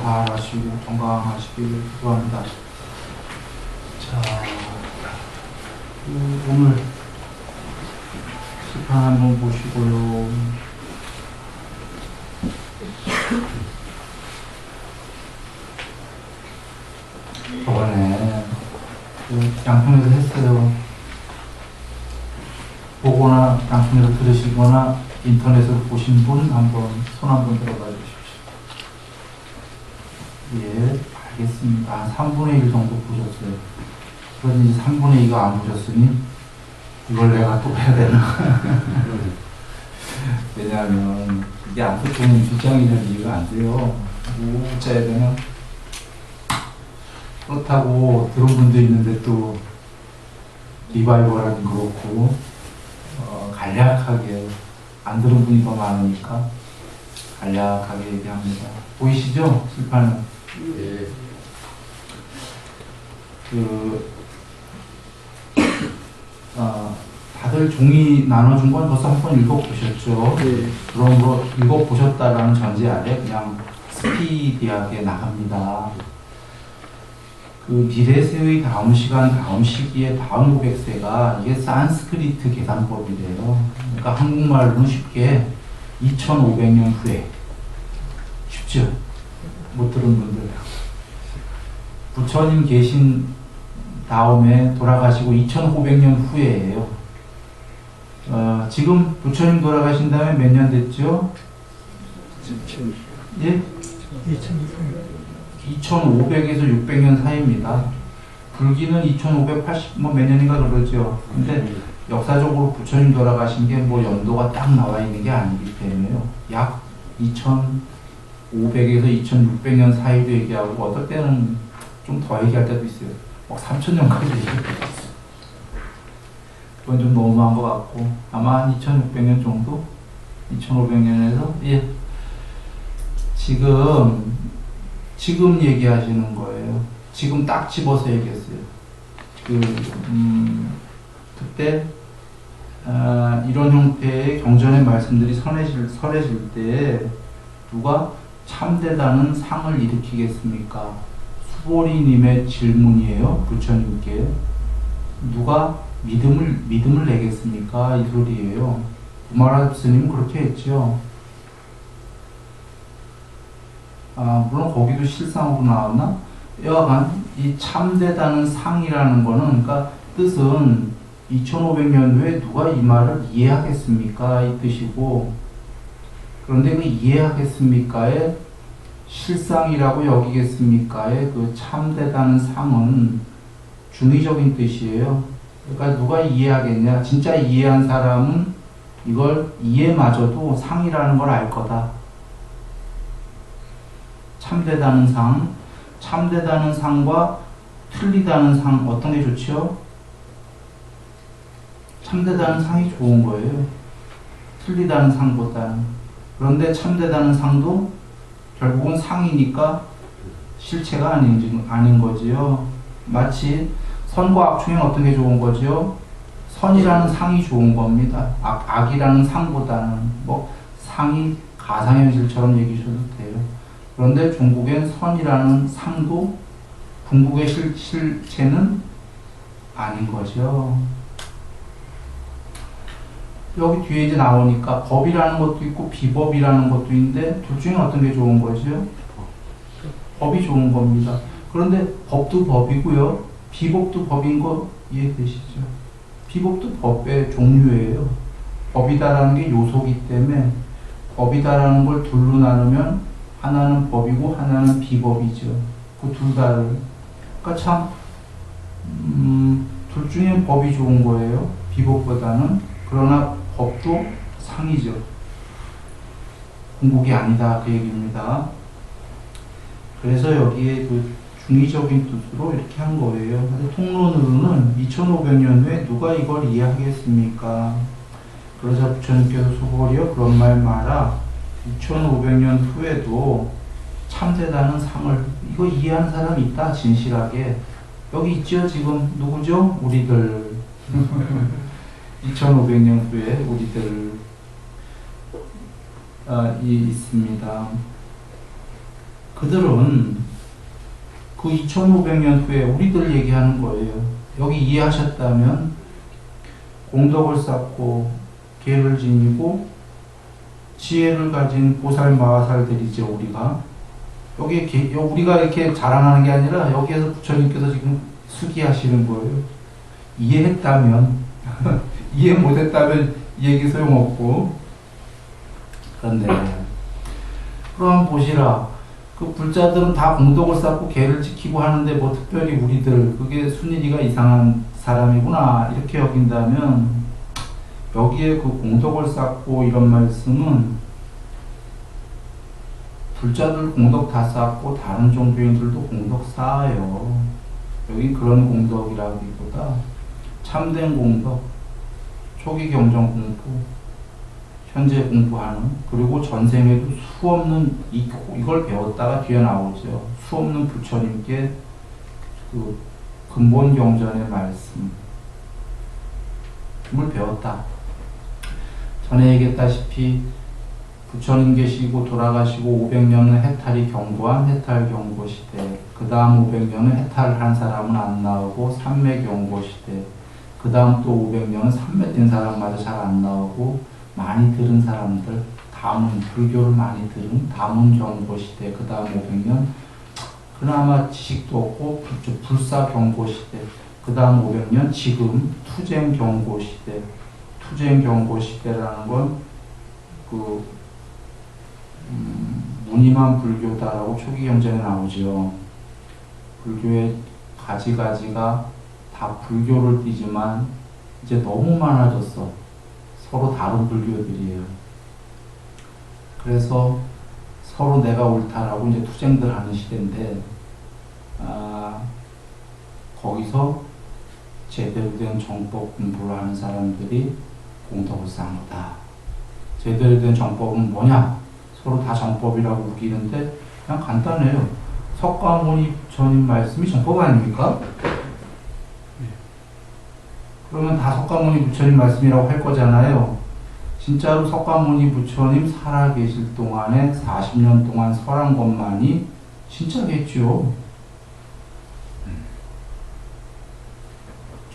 잘 하시고 건강하시길 기도합니다. 자, 오늘 시판 한번 보시고요. 저번에 양평에서 했어요. 보거나 양평에서 들으시거나 인터넷으로 보신 분 한번 손 한번 들어봐 주십시오. 예, 알겠습니다. 한 3분의 1 정도 보셨어요. 그런데 이제 3분의 2가 안 보셨으니 이걸 내가 또 해야 되나? 왜냐하면 이게 안 듣고는 주장이면 이해가 안 돼요. 뭐 짜야 되나? 그렇다고 들은 분도 있는데 또 리바이벌은 그렇고 간략하게 안 들은 분이 더 많으니까 간략하게 얘기합니다. 보이시죠? 실판은? 예. 다들 종이 나눠준 건 벌써 한 번 읽어보셨죠? 네. 그런 거 읽어보셨다라는 전제 아래 그냥 스피디하게 나갑니다. 그 디레세의 다음 시간, 다음 시기에 다음 고백세가 이게 산스크리트 계산법이래요. 그러니까 한국말로는 쉽게 2500년 후에. 쉽죠? 못 들은 분들. 부처님 계신 다음에 돌아가시고 2500년 후에예요. 지금 부처님 돌아가신 다음에 몇 년 됐죠? 예? 2500에서 600년 사이입니다. 불기는 2580 뭐 몇 년인가 그러죠. 근데 역사적으로 부처님 돌아가신 게 뭐 연도가 딱 나와 있는 게 아니기 때문에요. 약 2500에서 2600년 사이도 얘기하고 어떨 때는 좀 더 얘기할 때도 있어요. 막 3000년까지 얘기해요. 그건 좀 너무한 것 같고 아마 한 2600년 정도? 2500년에서 예. 지금 얘기하시는 거예요. 지금 딱 집어서 얘기했어요. 그때 이런 형태의 경전의 말씀들이 설해질 때 누가 참되다는 상을 일으키겠습니까? 수보리님의 질문이에요. 부처님께 누가 믿음을 내겠습니까? 이 소리예요. 구마라 스님은 그렇게 했죠. 물론 거기도 실상으로 나왔나? 여하간 이 참되다는 상이라는 거는 그러니까 뜻은 2500년 후에 누가 이 말을 이해하겠습니까? 이 뜻이고 그런데 그 이해하겠습니까의 실상이라고 여기겠습니까의 그 참되다는 상은 중의적인 뜻이에요. 그러니까 누가 이해하겠냐? 진짜 이해한 사람은 이걸 이해마저도 상이라는 걸 알 거다. 참되다는 상, 참되다는 상과 틀리다는 상 어떤 게 좋죠? 참되다는 상이 좋은 거예요. 틀리다는 상보다는. 그런데 참되다는 상도 결국은 상이니까 실체가 아닌 거지요. 마치 선과 악 중에 어떤 게 좋은 거죠? 선이라는 상이 좋은 겁니다. 악이라는 상보다는 뭐 상이 가상현실처럼 얘기하셔도 돼요. 그런데 중국엔 선이라는 상도 궁극의 실체는 아닌 거죠. 여기 뒤에 이제 나오니까 법이라는 것도 있고 비법이라는 것도 있는데 둘 중에 어떤 게 좋은 거죠? 법이 좋은 겁니다. 그런데 법도 법이고요. 비법도 법인 거 이해되시죠? 비법도 법의 종류예요. 법이다라는 게 요소기 때문에 법이다라는 걸 둘로 나누면 하나는 법이고 하나는 비법이죠. 그 둘 다를. 그러니까 참 둘 중에 법이 좋은 거예요. 비법보다는. 그러나 법도 상이죠. 궁극이 아니다 그 얘기입니다. 그래서 여기에 그 중의적인 뜻으로 이렇게 한 거예요. 통론으로는 2500년 후에 누가 이걸 이해하겠습니까? 그러자 부처님께서 수고하여 그런 말 마라. 2500년 후에도 참되다는 상을 이거 이해한 사람이 있다. 진실하게. 여기 있죠. 지금 누구죠? 우리들. 2500년 후에 우리들 있습니다. 그들은 그 2500년 후에 우리들 얘기하는 거예요. 여기 이해하셨다면 공덕을 쌓고 계를 지니고 지혜를 가진 보살 마하살들이죠. 우리가 우리가 이렇게 자랑하는 게 아니라 여기에서 부처님께서 지금 수기하시는 거예요. 이해했다면 이해 못했다면 이 얘기 소용없고. 그런데 그럼 보시라, 그 불자들은 다 공덕을 쌓고 계를 지키고 하는데 뭐 특별히 우리들 그게 순위가 이상한 사람이구나 이렇게 여긴다면, 여기에 그 공덕을 쌓고 이런 말씀은 불자들 공덕 다 쌓고 다른 종교인들도 공덕 쌓아요. 여기 그런 공덕이라기보다 참된 공덕, 초기 경전 공부, 현재 공부하는, 그리고 전생에도 수없는 이걸 배웠다가 뒤에 나오죠. 수없는 부처님께 그 근본 경전의 말씀을 배웠다. 전에 얘기했다시피 부처님 계시고 돌아가시고 500년은 해탈이 경고한 해탈 경고 시대, 그 다음 500년은 해탈을 한 사람은 안 나오고 삼매 경고 시대, 그 다음 또 500년은 삼매 된 사람마저 잘 안 나오고 많이 들은 사람들, 다문, 불교를 많이 들은 다문 경고 시대, 그 다음 500년 그나마 지식도 없고 불사 경고 시대, 그 다음 500년 지금 투쟁 경고 시대. 투쟁 경고 시대라는 건 무늬만 불교다라고 초기 경전에 나오죠. 불교의 가지가지가 다 불교를 띠지만 이제 너무 많아졌어. 서로 다른 불교들이에요. 그래서 서로 내가 옳다라고 이제 투쟁들 하는 시대인데, 거기서 제대로 된 정법 공부를 하는 사람들이 공덕을 쌓은 거다. 제대로 된 정법은 뭐냐? 서로 다 정법이라고 우기는데 그냥 간단해요. 석가모니 부처님 말씀이 정법 아닙니까? 그러면 다 석가모니 부처님 말씀이라고 할 거잖아요. 진짜로 석가모니 부처님 살아계실 동안에 40년 동안 설한 것만이 진짜겠죠.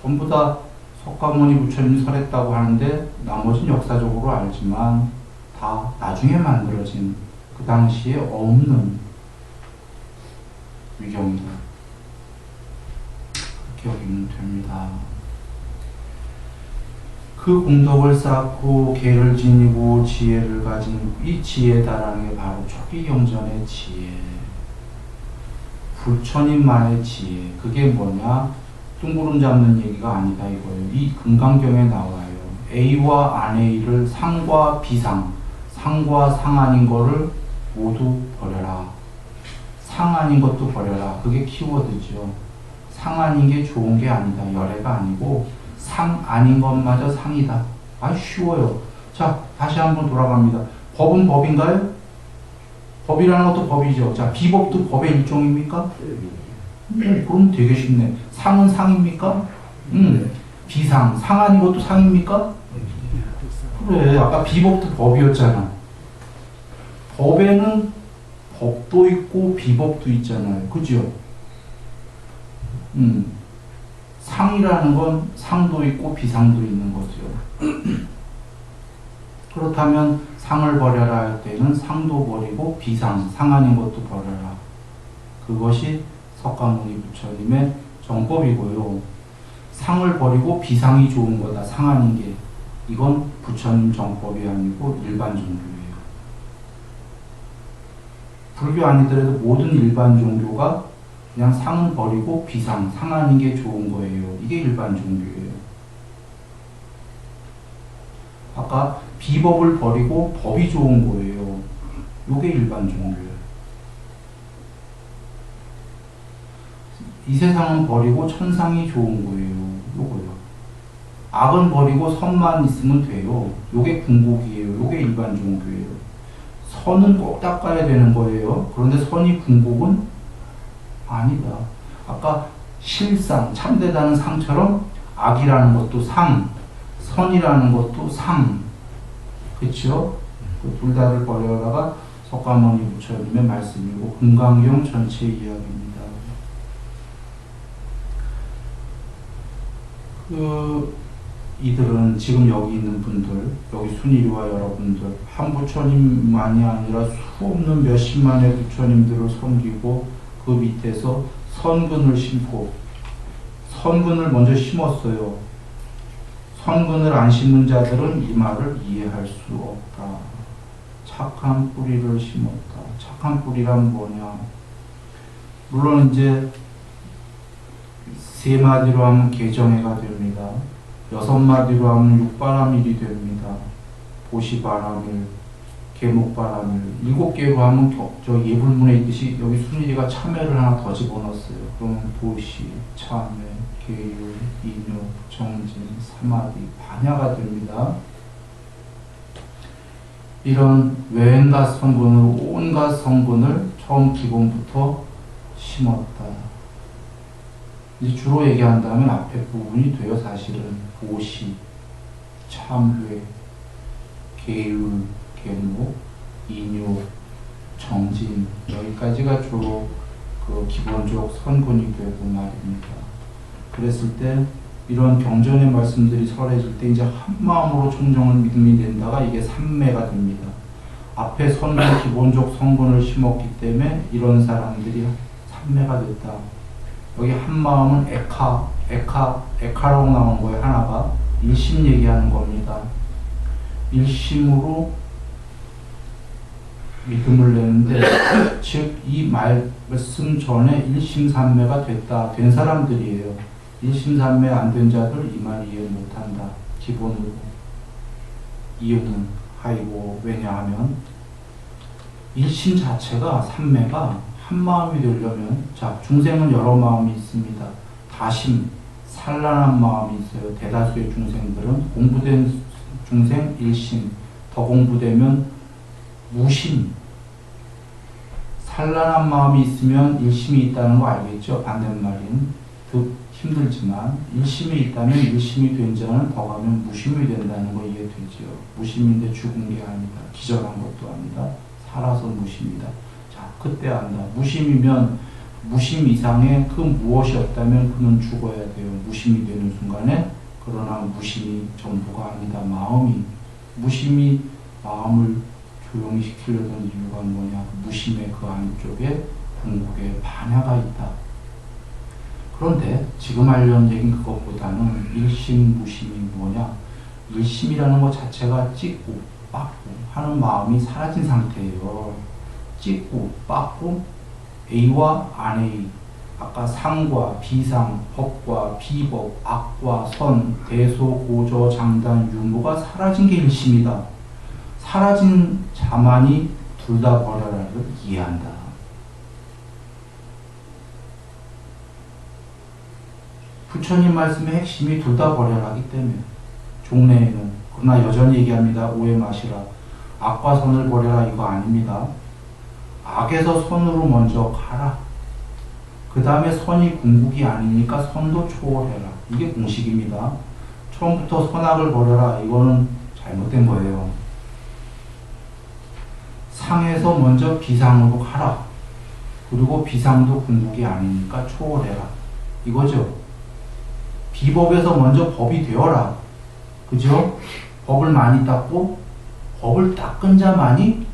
전부 다 석가모니 부처님이 설했다고 하는데 나머지는 역사적으로 알지만 다 나중에 만들어진, 그 당시에 없는 위경이다. 그렇게 여기면 됩니다. 그 공덕을 쌓고 계를 지니고 지혜를 가진 이 지혜다라는 게 바로 초기 경전의 지혜, 부처님만의 지혜. 그게 뭐냐? 뚱구름 잡는 얘기가 아니다 이거예요. 이 금강경에 나와요. A와 안 A를 상과 비상, 상과 상 아닌 거를 모두 버려라. 상 아닌 것도 버려라. 그게 키워드죠. 상 아닌 게 좋은 게 아니다. 열애가 아니고 상 아닌 것마저 상이다. 쉬워요. 자, 다시 한번 돌아갑니다. 법은 법인가요? 법이라는 것도 법이죠. 자, 비법도 법의 일종입니까? 그럼 되게 쉽네. 상은 상입니까? 비상, 상 아닌 것도 상입니까? 그래, 아까 비법도 법이었잖아. 법에는 법도 있고 비법도 있잖아요. 그죠? 상이라는 건 상도 있고 비상도 있는 거죠. 그렇다면 상을 버려라 할 때는 상도 버리고 비상, 상 아닌 것도 버려라. 그것이 석가모니 부처님의 정법이고요. 상을 버리고 비상이 좋은 거다. 상 아닌 게. 이건 부처님 정법이 아니고 일반 종교예요. 불교 아니더라도 모든 일반 종교가 그냥 상은 버리고 비상, 상 아닌 게 좋은 거예요. 이게 일반 종교예요. 아까 비법을 버리고 법이 좋은 거예요. 이게 일반 종교예요. 이 세상은 버리고 천상이 좋은 거예요. 요거요. 악은 버리고 선만 있으면 돼요. 요게 궁극이에요. 요게 일반 종교예요. 선은 꼭 닦아야 되는 거예요. 그런데 선이 궁극은 아니다. 아까 실상, 참되다는 상처럼 악이라는 것도 상, 선이라는 것도 상. 그렇죠? 그 둘 다를 버려다가 석가모니 부처님의 말씀이고 금강경 전체 이야기입니다. 이들은 지금 여기 있는 분들, 여기 순일이와 여러분들, 한 부처님만이 아니라 수없는 몇십만의 부처님들을 섬기고 그 밑에서 선근을 심고, 선근을 먼저 심었어요. 선근을 안 심은 자들은 이 말을 이해할 수 없다. 착한 뿌리를 심었다. 착한 뿌리란 뭐냐? 물론 이제 세 마디로 하면 개정해가 됩니다. 여섯 마디로 하면 육바람일이 됩니다. 보시바람일, 계목바람일, 일곱 개로 하면 저 예불문에 있듯이 여기 순일이가 참회를 하나 더 집어넣었어요. 그러면 보시, 참회, 계율, 인유, 정진, 사마디, 반야가 됩니다. 이런 외엔갓 성분으로 온갖 성분을 처음 기본부터 심었다. 이제 주로 얘기한다면 앞에 부분이 돼요. 사실은 보시, 참회, 계율, 계목, 인유, 정진, 여기까지가 주로 그 기본적 선군이 되고 말입니다. 그랬을 때 이런 경전의 말씀들이 설해질 때 이제 한 마음으로 청정을 믿음이 된다가 이게 삼매가 됩니다. 앞에 선군 기본적 성군을 심었기 때문에 이런 사람들이 삼매가 됐다. 여기 한 마음은 에카라고 나오는 거예요. 하나가 일심 얘기하는 겁니다. 일심으로 믿음을 내는데 즉 이 말씀 전에 일심삼매가 된 사람들이에요. 일심삼매 안 된 자들 이 말 이해 못한다. 기본으로. 이유는 하이고 왜냐하면 일심 자체가 삼매가 한 마음이 되려면 자 중생은 여러 마음이 있습니다. 다심, 산란한 마음이 있어요. 대다수의 중생들은 공부된 중생 일심, 더 공부되면 무심, 산란한 마음이 있으면 일심이 있다는 거 알겠죠? 반대말인 더 힘들지만 일심이 있다면 일심이 된 자는 더 가면 무심이 된다는 거 이해되죠? 무심인데 죽은 게 아니다. 기절한 것도 아니다. 살아서 무심이다. 자, 그때 안다. 무심이면 무심 이상의 그 무엇이 없다면 그는 죽어야 돼요. 무심이 되는 순간에. 그러나 무심이 전부가 아니다. 마음이. 무심이 마음을 조용히 시키려던 이유가 뭐냐. 무심의 그 안쪽에 궁극의 반야가 있다. 그런데 지금 하려는 얘기는 그것보다는 일심 무심이 뭐냐. 일심이라는 것 자체가 찢고 빻고 하는 마음이 사라진 상태예요. 찢고 빻고 A와 안 A, 아까 상과 비상, 법과 비법, 악과 선, 대소, 고저, 장단, 유무가 사라진 게 일심이다. 사라진 자만이 둘 다 버려라를 이해한다. 부처님 말씀의 핵심이 둘 다 버려라기 때문에 종래에는 그러나 여전히 얘기합니다. 오해 마시라. 악과 선을 버려라 이거 아닙니다. 악에서 선으로 먼저 가라. 그 다음에 선이 궁극이 아니니까 선도 초월해라. 이게 공식입니다. 처음부터 선악을 버려라. 이거는 잘못된 거예요. 상에서 먼저 비상으로 가라. 그리고 비상도 궁극이 아니니까 초월해라. 이거죠. 비법에서 먼저 법이 되어라. 그죠? 법을 많이 닦고 법을 닦은 자만이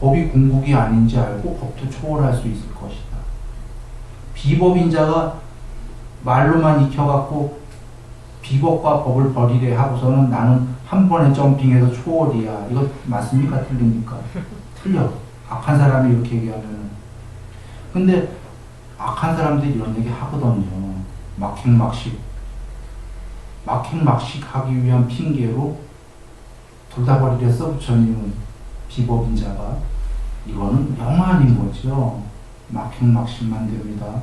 법이 궁극이 아닌지 알고 법도 초월할 수 있을 것이다. 비법인 자가 말로만 익혀갖고 비법과 법을 버리래 하고서는 나는 한 번에 점핑해서 초월이야. 이거 맞습니까? 틀립니까? 틀려. 악한 사람이 이렇게 얘기하면. 근데 악한 사람들이 이런 얘기 하거든요. 막행막식 하기 위한 핑계로 둘 다 버리랬어 부처님은. 비법인 자가. 이거는 영 아닌 거죠. 막행막식만 됩니다.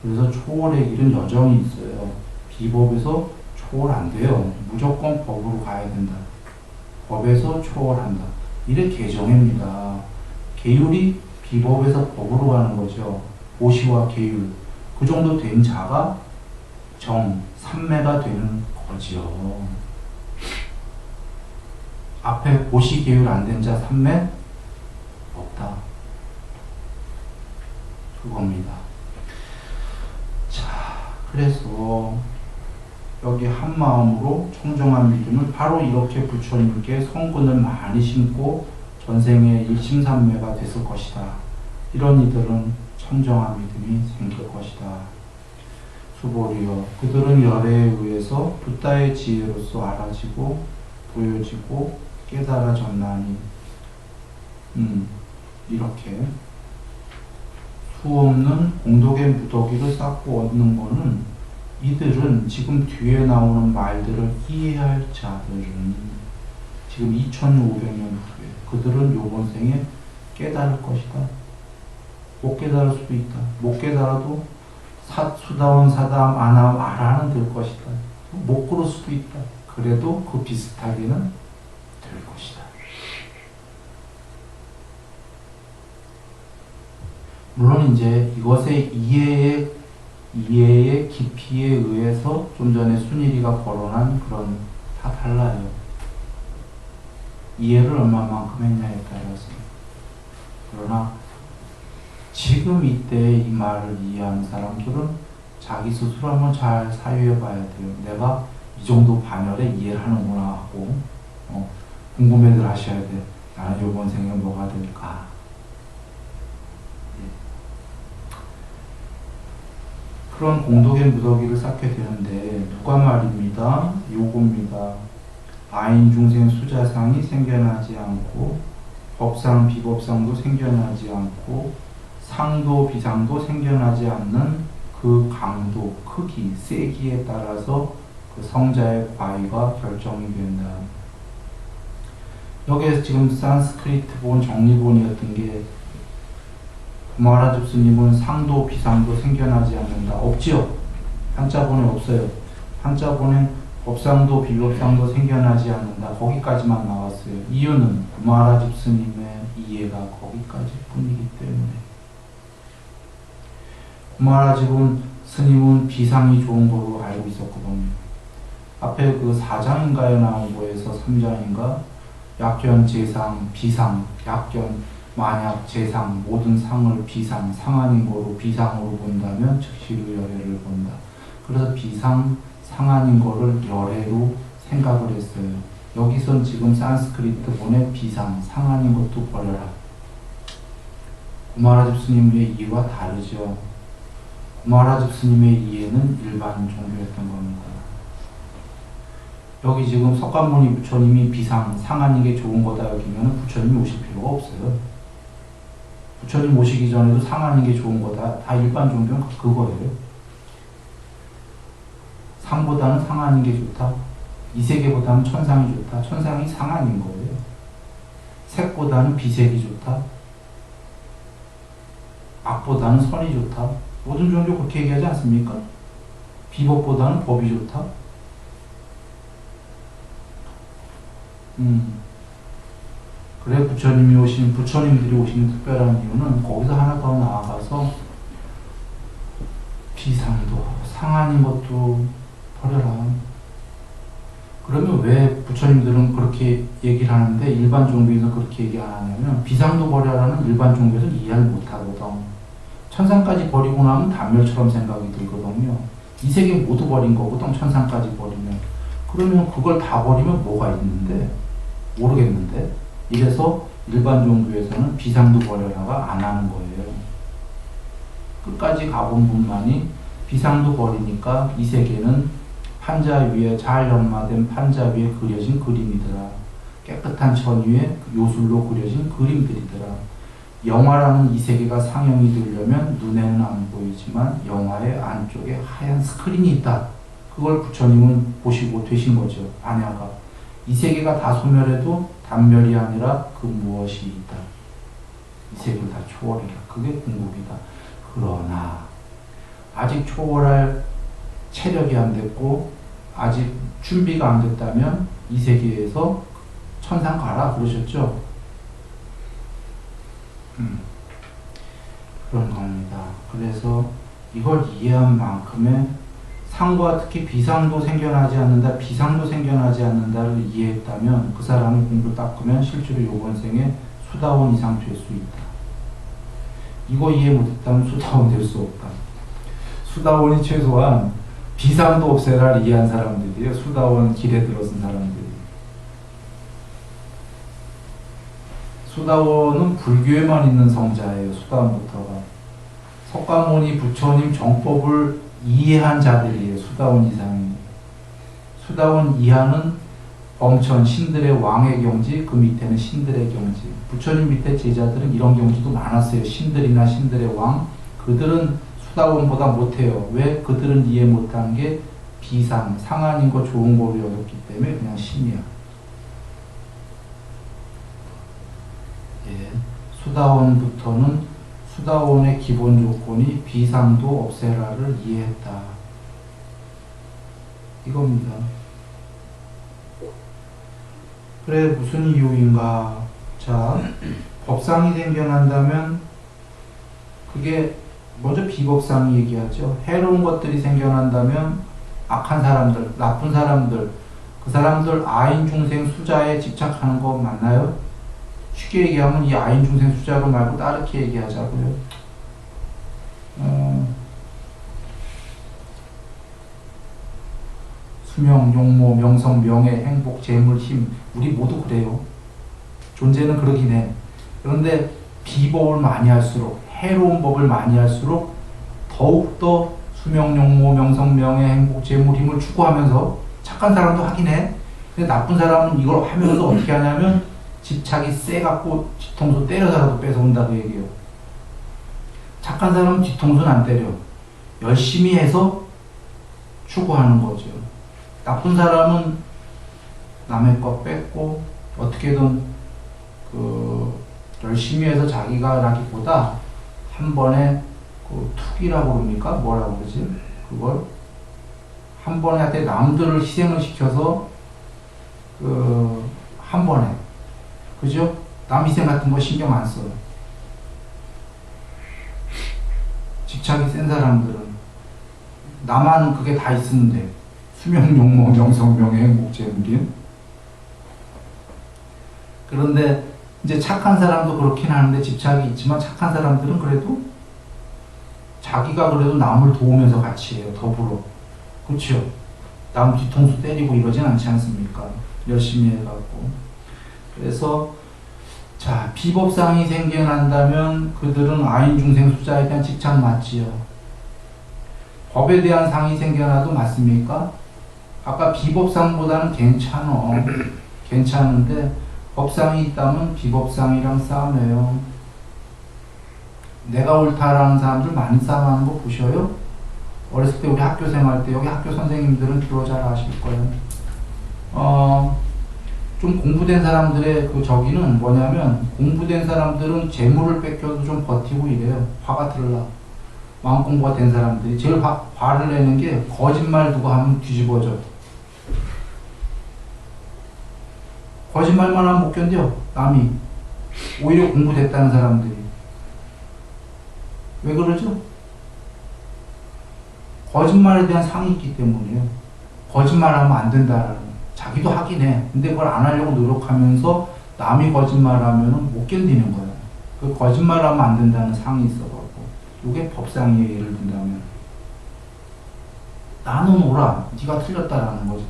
그래서 초월의 길은 여전히 있어요. 비법에서 초월 안 돼요. 무조건 법으로 가야 된다. 법에서 초월한다. 이래 개정입니다. 계율이 비법에서 법으로 가는 거죠. 보시와 계율. 그 정도 된 자가 삼매가 되는 거죠. 앞에 보시 계율 안 된 자 삼매 없다. 그겁니다. 자, 그래서 여기 한마음으로 청정한 믿음을 바로 이렇게 부처님께 성근을 많이 심고 전생에 일심삼매가 됐을 것이다. 이런 이들은 청정한 믿음이 생길 것이다. 수보리여, 그들은 열애에 의해서 붓다의 지혜로서 알아지고 보여지고 깨달아졌나니. 이렇게 수없는 공덕의 무더기를 쌓고 얻는 거는 이들은 지금 뒤에 나오는 말들을 이해할 자들은 지금 2500년 후에 그들은 요번 생에 깨달을 것이다. 못 깨달을 수도 있다. 못 깨달아도 수다원 사다음 안함 아라는 될 것이다. 못 그럴 수도 있다. 그래도 그 비슷하게는 될 것이다. 물론 이제 이것의 이해의 깊이에 의해서 좀 전에 순일이가 거론한 그런 다 달라요. 이해를 얼마만큼 했냐에 따라서. 그러나 지금 이때 이 말을 이해하는 사람들은 자기 스스로 한번 잘 사유해 봐야 돼요. 내가 이 정도 반열에 이해를 하는구나 하고 궁금해들 하셔야 돼. 나는 이번 생에 뭐가 될까? 그런 공덕의 무더기를 쌓게 되는데 누가 말입니다. 요겁니다. 아인중생 수자상이 생겨나지 않고 법상 비법상도 생겨나지 않고 상도 비상도 생겨나지 않는 그 강도, 크기, 세기에 따라서 그 성자의 과의가 결정이 된다. 여기에서 지금 산스크리트 본 정리본이었던 게 구마라집 스님은 상도 비상도 생겨나지 않는다. 없지요. 한자본에 없어요. 한자본에 법상도 비법상도 생겨나지 않는다. 거기까지만 나왔어요. 이유는 구마라집 스님의 이해가 거기까지 뿐이기 때문에. 구마라집 스님은 비상이 좋은 거로 알고 있었거든요. 앞에 그 4장인가에 나온 거에서 3장인가 약견, 재상, 비상, 약견, 만약 재상, 모든 상을 비상, 상한인 거로 비상으로 본다면 즉시로 열애를 본다. 그래서 비상, 상한인 거를 열애로 생각을 했어요. 여기선 지금 산스크리트 본에 비상, 상한인 것도 버려라. 구마라집 스님의 이해와 다르죠. 구마라집 스님의 이해는 일반 종교였던 겁니다. 여기 지금 석가모니 부처님이 비상, 상한인 게 좋은 거다 여기면 부처님이 오실 필요가 없어요. 부처님 오시기 전에도 상하는 게 좋은 거다. 다 일반 종교는 그거예요. 상보다는 상하는 게 좋다. 이 세계보다는 천상이 좋다. 천상이 상한인 거예요. 색보다는 비색이 좋다. 악보다는 선이 좋다. 모든 종교 그렇게 얘기하지 않습니까? 비법보다는 법이 좋다. 그래 부처님들이 오시는 특별한 이유는 거기서 하나 더 나아가서 비상도 상한인 것도 버려라. 그러면 왜 부처님들은 그렇게 얘기를 하는데 일반 종교에서 그렇게 얘기 안 하냐면 비상도 버려라는 일반 종교에서 이해를 못 하거든. 천상까지 버리고 나면 단멸처럼 생각이 들거든요. 이 세계 모두 버린 거거든. 천상까지 버리면. 그러면 그걸 다 버리면 뭐가 있는데? 모르겠는데? 이래서 일반 종교에서는 비상도 버려라가 안 하는 거예요. 끝까지 가본 분만이 비상도 버리니까 이 세계는 판자 위에 잘 연마된 판자 위에 그려진 그림이더라. 깨끗한 천 위에 요술로 그려진 그림들이더라. 영화라는 이 세계가 상영이 되려면 눈에는 안 보이지만 영화의 안쪽에 하얀 스크린이 있다. 그걸 부처님은 보시고 되신 거죠. 안야가. 이 세계가 다 소멸해도 단멸이 아니라 그 무엇이 있다. 이 세계를 다 초월해라. 그게 궁극이다. 그러나 아직 초월할 체력이 안 됐고 아직 준비가 안 됐다면 이 세계에서 천상 가라 그러셨죠. 그런 겁니다. 그래서 이걸 이해한 만큼의 상과 특히 비상도 생겨나지 않는다, 비상도 생겨나지 않는다를 이해했다면 그 사람이 공부 닦으면 실제로 요번 생에 수다원 이상 될 수 있다. 이거 이해 못했다면 수다원 될 수 없다. 수다원이 최소한 비상도 없애라를 이해한 사람들이에요. 수다원 길에 들어선 사람들이. 수다원은 불교에만 있는 성자예요. 수다원부터가. 석가모니 부처님 정법을 이해한 자들이에요. 수다원 이상이. 수다원 이하는 범천 신들의 왕의 경지, 그 밑에는 신들의 경지. 부처님 밑에 제자들은 이런 경지도 많았어요. 신들이나 신들의 왕. 그들은 수다원보다 못해요. 왜? 그들은 이해 못한 게 비상, 상한인 거 좋은 거로 여겼기 때문에 그냥 신이야. 예. 수다원부터는 수다원의 기본 조건이 비상도 없애라를 이해했다. 이겁니다. 그래, 무슨 이유인가? 자, 법상이 생겨난다면 그게 먼저 비법상이 얘기하죠. 해로운 것들이 생겨난다면 악한 사람들, 나쁜 사람들, 그 사람들 아인 중생 수자에 집착하는 거 맞나요? 쉽게 얘기하면 이 아인 중생 수자로 말고 다르게 얘기하자고요. 수명, 용모, 명성, 명예, 행복, 재물, 힘, 우리 모두 그래요. 존재는 그러긴 해. 그런데 비법을 많이 할수록, 해로운 법을 많이 할수록 더욱더 수명, 용모, 명성, 명예, 행복, 재물, 힘을 추구하면서 착한 사람도 하긴 해. 근데 나쁜 사람은 이걸 하면서 어떻게 하냐면 집착이 세갖고 뒤통수 때려서라도 뺏어온다고 얘기해요. 착한 사람은 뒤통수는 안 때려. 열심히 해서 추구하는 거죠. 나쁜 사람은 남의 것 뺏고 어떻게든 열심히 해서 자기가 라기보다 한 번에 투기라고 그럽니까? 뭐라고 그러지? 그걸 한 번에 한테 남들을 희생을 시켜서 한 번에, 그죠? 남 희생 같은 거 신경 안 써요. 집착이 센 사람들은 나만 그게 다 있으면 돼. 수명, 용모, 명성, 명예, 행복, 재물임. 그런데 이제 착한 사람도 그렇긴 하는데 집착이 있지만 착한 사람들은 그래도 자기가 그래도 남을 도우면서 같이 해요. 더불어. 그렇죠? 남 뒤통수 때리고 이러진 않지 않습니까? 열심히 해갖고. 그래서 자, 비법상이 생겨난다면 그들은 아인 중생 수자에 대한 집착 맞지요. 법에 대한 상이 생겨나도 맞습니까? 아까 비법상보다는 괜찮은데 법상이 있다면 비법상이랑 싸움해요. 내가 옳다라는 사람들 많이 싸움하는 거 보셔요? 어렸을 때 우리 학교 생활 때 여기 학교 선생님들은 주로 잘 아실 거예요. 좀 공부된 사람들의 저기는 뭐냐면 공부된 사람들은 재물을 뺏겨도 좀 버티고 이래요. 화가 들라. 마음 공부가 된 사람들이 제일 화를 내는 게 거짓말 누가 하면 뒤집어져. 거짓말만 하면 못 견뎌. 남이. 오히려 공부됐다는 사람들이. 왜 그러죠? 거짓말에 대한 상이 있기 때문이에요. 거짓말하면 안 된다라는. 자기도 하긴 해. 근데 그걸 안 하려고 노력하면서 남이 거짓말하면 못 견디는 거야. 그 거짓말하면 안 된다는 상이 있어갖고. 이게 법상이에요. 예를 든다면. 나는 옳아. 네가 틀렸다라는 거지.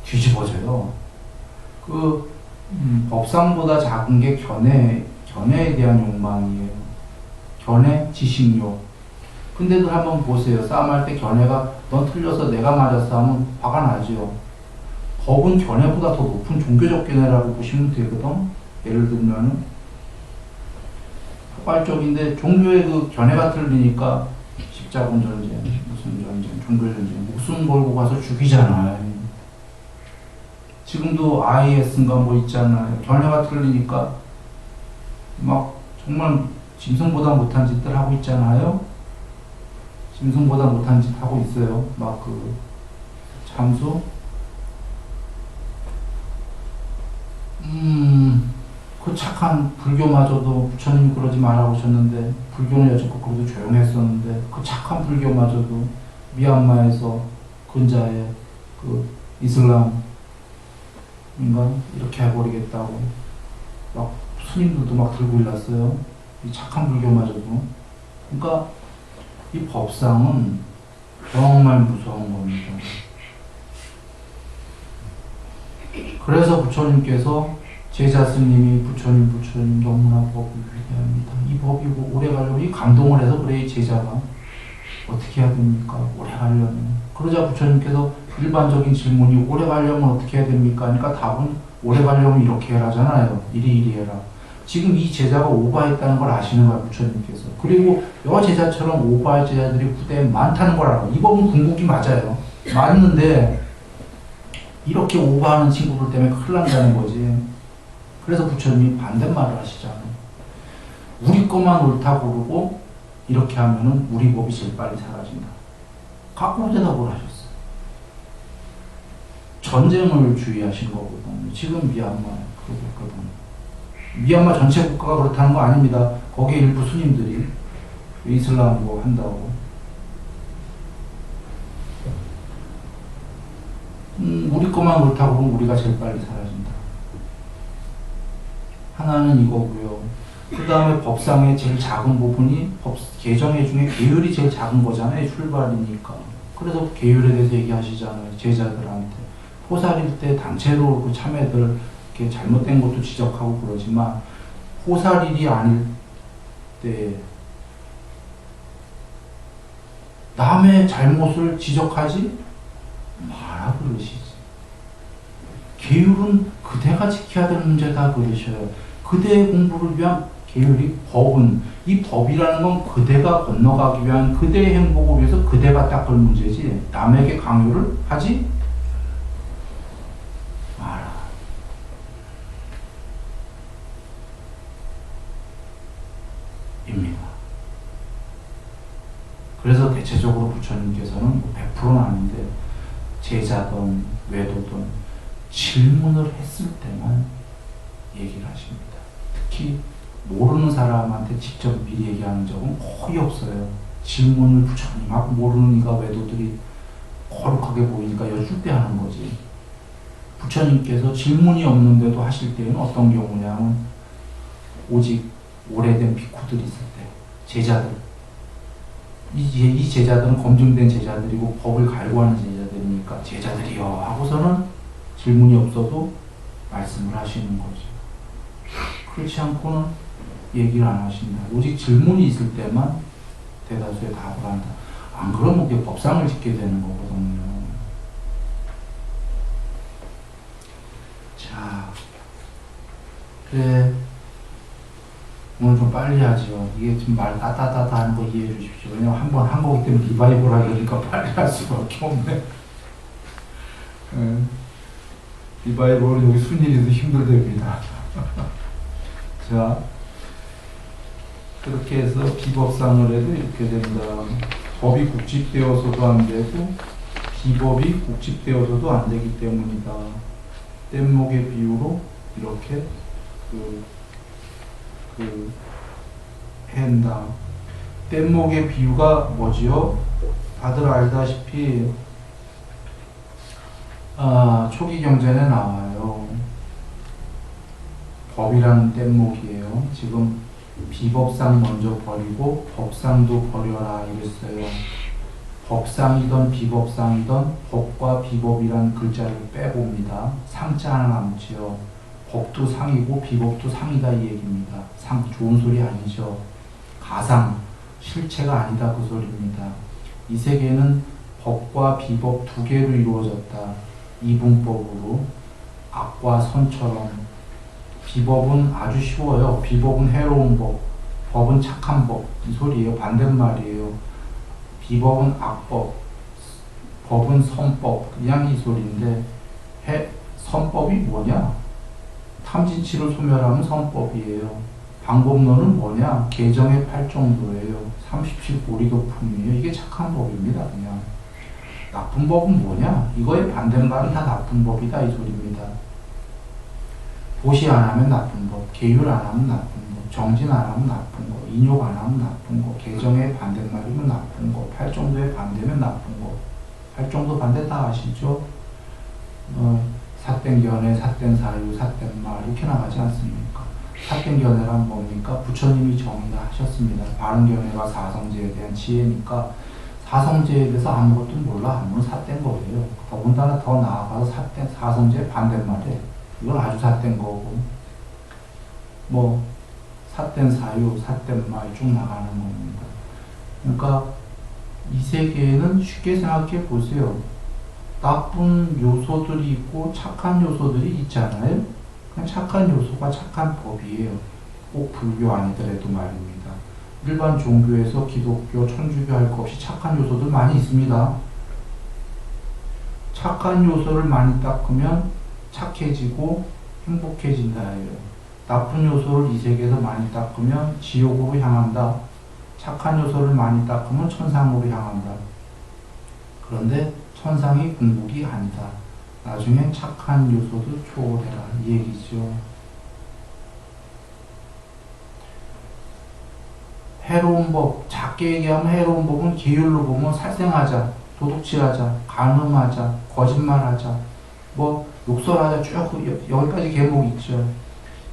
뒤집어져요. 법상보다 작은 게 견해에 대한 욕망이에요. 견해, 지식욕. 근데도 한번 보세요. 싸움할 때 견해가 넌 틀려서 내가 맞았어 하면 화가 나죠. 법은 견해보다 더 높은 종교적 견해라고 보시면 되거든. 예를 들면은 포괄적인데 종교의 견해가 틀리니까 십자군 전쟁, 무슨 전쟁, 종교 전쟁, 목숨 걸고 가서 죽이잖아요. 지금도 IS인가 뭐 있잖아요. 견해가 틀리니까 막 정말 짐승보다 못한 짓들 하고 있잖아요. 짐승보다 못한 짓 하고 있어요. 막 잠수. 그 착한 불교마저도 부처님이 그러지 말라고 하셨는데 불교는 여지껏 그래도 조용했었는데 그 착한 불교마저도 미얀마에서 근자에 이슬람 인간 이렇게 해버리겠다고 막 스님들도 막 들고 일났어요. 이 착한 불교마저도. 그러니까 이 법상은 정말 무서운 겁니다. 그래서 부처님께서 제자 스님이 부처님 너무나 법이 위대합니다. 이 법이고 오래 가려면 이 감동을 해서 그래 이 제자가 어떻게 해야 됩니까? 오래 가려면. 그러자 부처님께서 일반적인 질문이 오래 가려면 어떻게 해야 됩니까? 그러니까 답은 오래 가려면 이렇게 해라잖아요. 이리 해라. 지금 이 제자가 오바했다는 걸 아시는 거야 부처님께서. 그리고 여 제자처럼 오바할 제자들이 후대에 많다는 걸 알아. 이 법은 궁극이 맞아요. 맞는데 이렇게 오바하는 친구들 때문에 큰일 난다는 거지. 그래서 부처님이 반대말을 하시잖아요. 우리 것만 옳다 고르고 이렇게 하면은 우리 법이 제일 빨리 사라진다. 거꾸로 대답을 하셨어요. 전쟁을 주의하신 거거든요. 지금 미얀마에 그러거든요. 미얀마 전체 국가가 그렇다는 거 아닙니다. 거기에 일부 스님들이 이슬람 뭐 한다고. 우리 것만 옳다고 그러면 우리가 제일 빨리 사라진다. 하나는 이거고요. 그 다음에 법상의 제일 작은 부분이 개정회 중에 계율이 제일 작은 거잖아요. 출발이니까. 그래서 계율에 대해서 얘기하시잖아요. 제자들한테. 포살일 때 단체로 그 참회들 이렇게 잘못된 것도 지적하고 그러지만 포살일이 아닐 때 남의 잘못을 지적하지 마라 그러시지. 계율은 그대가 지켜야 될 문제다 그러셔요. 그대의 공부를 위한 계율이 법은, 이 법이라는 건 그대가 건너가기 위한 그대의 행복을 위해서 그대가 닦을 문제지 남에게 강요를 하지 마라. 입니다. 그래서 대체적으로 부처님께서는 100%는 아닌데 제자든 외도든 질문을 했을 때만 얘기를 하십니다. 특히 모르는 사람한테 직접 미리 얘기하는 적은 거의 없어요. 질문을 부처님하고 모르는 이가 외도들이 거룩하게 보이니까 여쭐 때 하는 거지. 부처님께서 질문이 없는데도 하실 때는 어떤 경우냐면 오직 오래된 비쿠들이 있을 때 제자들 이 제자들은 검증된 제자들이고 법을 갈구하는 제자들이니까 제자들이요 하고서는 질문이 없어도 말씀을 하시는 거죠. 그렇지 않고는 얘기를 안 하신다. 오직 질문이 있을 때만 대다수의 답을 한다. 안 그러면 그게 법상을 짓게 되는 거거든요. 자, 그래. 오늘 좀 빨리 하죠. 이게 지금 말 따따따따 하는 거 이해해 주십시오. 왜냐면 한번 한 거기 때문에 리바이벌 하려니까 빨리 할 수밖에 없네. 리바이벌은 여기 순일이도 힘들답니다. 자, 그렇게 해서 비법상을 해도 이렇게 된다. 법이 국집되어서도 안 되고 비법이 국집되어서도 안 되기 때문이다. 뗏목의 비유로 이렇게 한다. 뗏목의 비유가 뭐지요? 다들 알다시피 초기 경전에 나와요. 법이라는 뗏목이에요. 지금 비법상 먼저 버리고 법상도 버려라 이랬어요. 법상이든 비법상이든 법과 비법이라는 글자를 빼봅니다. 상자 하나 남지요. 법도 상이고 비법도 상이다 이 얘기입니다. 상 좋은 소리 아니죠. 가상 실체가 아니다 그 소리입니다. 이 세계는 법과 비법 두 개로 이루어졌다. 이분법으로 악과 선처럼. 비법은 아주 쉬워요. 비법은 해로운 법, 법은 착한 법 이 소리예요. 반대말이에요. 비법은 악법, 법은 선법 그냥 이 소리인데 선법이 뭐냐? 탐진치를 소멸하면 선법이에요. 방법론은 뭐냐? 개정의 8정도예요. 37고리도품이에요. 이게 착한 법입니다. 그냥. 나쁜 법은 뭐냐? 이거의 반대말은 다 나쁜 법이다 이 소리입니다. 보시 안 하면 나쁜 법, 계율 안 하면 나쁜 법, 정진 안 하면 나쁜 거, 인욕 안 하면 나쁜 거, 개정의 반대말이면 나쁜 거, 8정도의 반대면 나쁜 거. 8정도 반대 다 아시죠? 삿된 견해, 삿된 사유, 삿된 말 이렇게 나가지 않습니까? 사땡견해란 뭡니까? 부처님이 정의를 하셨습니다. 바른견해가 사성제에 대한 지혜니까 사성제에 대해서 아무것도 몰라 하면 삿된 거예요. 더군다나 더 나아가서 사성제의 반대말에 이건 아주 삿된 거고, 뭐 삿된 사유, 삿된 말 쭉 나가는 겁니다. 그러니까 이 세계에는 쉽게 생각해 보세요. 나쁜 요소들이 있고 착한 요소들이 있잖아요. 그냥 착한 요소가 착한 법이에요. 꼭 불교 아니더라도 말입니다. 일반 종교에서 기독교, 천주교 할 것 없이 착한 요소들 많이 있습니다. 착한 요소를 많이 닦으면 착해지고 행복해진다 해요. 나쁜 요소를 이 세계에서 많이 닦으면 지옥으로 향한다. 착한 요소를 많이 닦으면 천상으로 향한다. 그런데 천상이 궁극이 아니다. 나중엔 착한 요소도 초월해라. 이 얘기죠. 해로운 법, 작게 얘기하면 해로운 법은 계율로 보면 살생하자, 도둑질하자, 간음하자, 거짓말하자, 뭐 욕설하자, 쭉 여기까지 계목 있죠.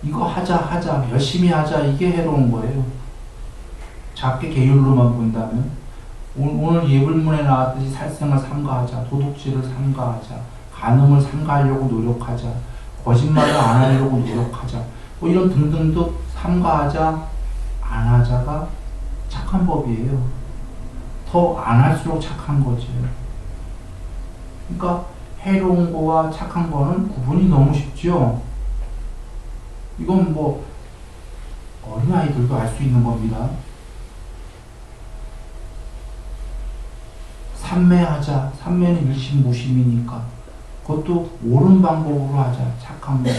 이거 하자, 열심히 하자, 이게 해로운 거예요. 작게 계율로만 본다면. 오늘 예불문에 나왔듯이 살생을 삼가하자, 도둑질을 삼가하자, 간음을 삼가하려고 노력하자, 거짓말을 안 하려고 노력하자, 뭐 이런 등등등 삼가하자, 안 하자가 착한 법이에요. 더 안 할수록 착한 거죠. 그러니까 해로운 거와 착한 거는 구분이 너무 쉽죠. 이건 뭐 어린아이들도 알 수 있는 겁니다. 삼매하자. 삼매는 일심무심이니까 그것도 옳은 방법으로 하자. 착한 거.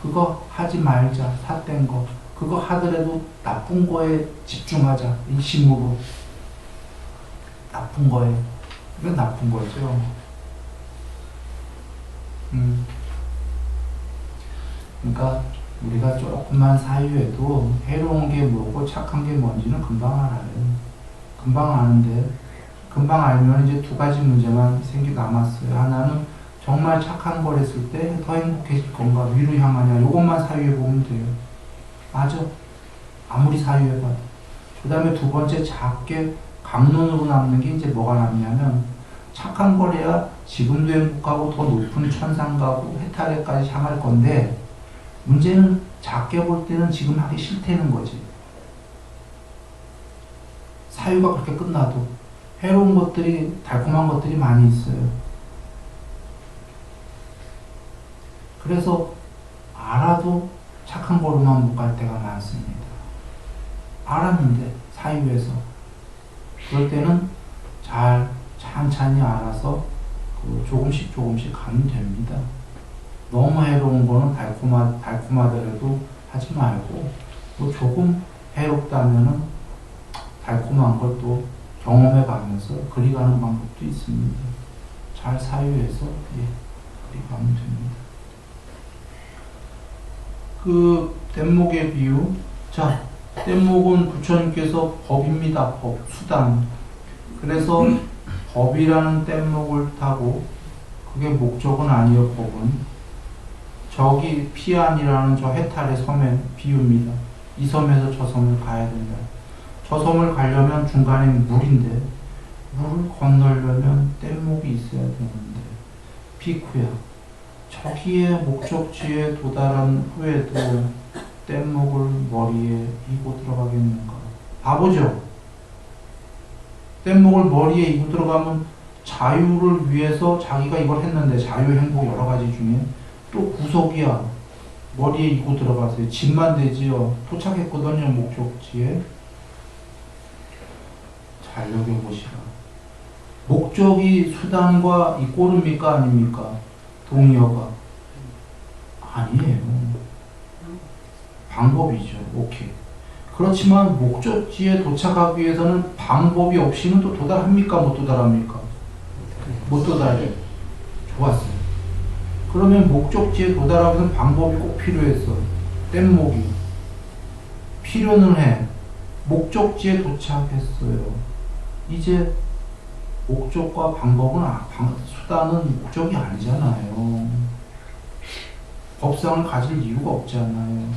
그거 하지 말자. 삿된 거. 그거 하더라도 나쁜 거에 집중하자. 일심으로. 나쁜 거에. 이건 나쁜 거죠. 그러니까 우리가 조금만 사유해도 해로운 게 뭐고 착한 게 뭔지는 금방 알아요. 금방 아는데 금방 알면 이제 두 가지 문제만 남았어요. 하나는 정말 착한 걸 했을 때 더 행복해질 건가, 위로 향하냐, 요것만 사유해 보면 돼요. 맞아. 아무리 사유해봐도. 그 다음에 두 번째 작게 강론으로 남는 게 이제 뭐가 남냐면 착한 걸 해야 지금도 행복하고 더 높은 천상 가고 해탈에까지 향할 건데 문제는 작게 볼 때는 지금 하기 싫다는 거지. 사유가 그렇게 끝나도 해로운 것들이, 달콤한 것들이 많이 있어요. 그래서 알아도 착한 거로만 못 갈 때가 많습니다. 알았는데 사유에서 그럴 때는 잘 찬찬히 알아서 조금씩 가면 됩니다. 너무 해로운 거는 달콤하더라도 하지 말고 또 조금 해롭다면은 달콤한 걸 또 경험해 가면서 그리 가는 방법도 있습니다. 잘 사유해서 그리 가면 됩니다. 그 뗏목의 비유. 자, 뗏목은 부처님께서 법입니다. 법, 수단. 그래서 법이라는 뗏목을 타고, 그게 목적은 아니요, 법은. 저기 피안이라는 저 해탈의 섬의 비유입니다. 이 섬에서 저 섬을 가야 된다. 저 섬을 가려면 중간에 물인데, 물을 건너려면 뗏목이 있어야 되는데, 비쿠야, 저기에 목적지에 도달한 후에도 뗏목을 머리에 이고 들어가겠는가? 바보죠? 뗏목을 머리에 이고 들어가면 자유를 위해서 자기가 이걸 했는데, 자유 행복 여러 가지 중에 또 구속이야. 머리에 이고 들어가세요. 집만 되지요. 도착했거든요, 목적지에. 잘 여겨보시라. 목적이 수단과 이 꼴입니까? 아닙니까? 동의어가. 아니에요. 방법이죠. 오케이. 그렇지만 목적지에 도착하기 위해서는 방법이 없이는 또 도달합니까? 못 도달합니까? 못 도달해요. 좋았어요. 그러면 목적지에 도달하기 위해서는 방법이 꼭 필요했어. 뗏목이. 필요는 해. 목적지에 도착했어요. 이제 목적과 방법은, 수단은 목적이 아니잖아요. 법상을 가질 이유가 없잖아요.